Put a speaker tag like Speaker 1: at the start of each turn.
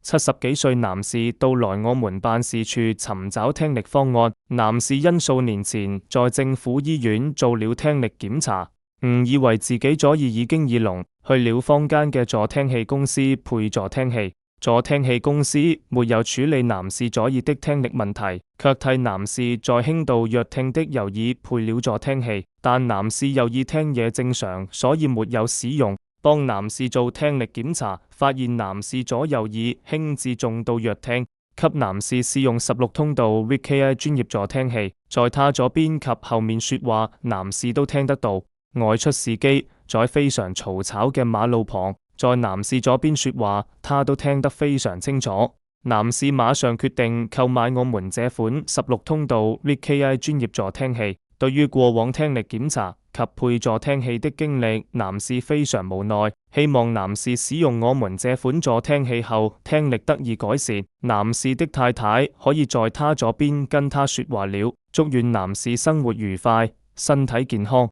Speaker 1: 70幾歲男士到來我們辦事處尋找聽力方案。男士因數年前在政府醫院做了聽力檢查，誤以為自己左耳已經耳聾，去了坊間嘅助聽器公司配助聽器。助聽器公司沒有處理男士左耳的聽力問題，卻替男士在輕度弱聽的右耳配了助聽器，但男士右耳聽嘢正常，所以沒有使用。幫男士做聽力檢查，發現男士左右耳輕至重度弱聽，給男士試用16通道 VKI 專業助聽器，在他左邊及後面說話，男士都聽得到。外出時機，在非常嘈吵嘅馬路旁，在男士左邊說話，他都聽得非常清楚。男士馬上決定購買我們這款16通道 VKI 專業助聽器。對於過往聽力檢查及配助聽器的經歷，男士非常無奈，希望男士使用我們這款助聽器後聽力得以改善。男士的太太可以在他左邊跟他說話了。祝願男士生活愉快，身體健康。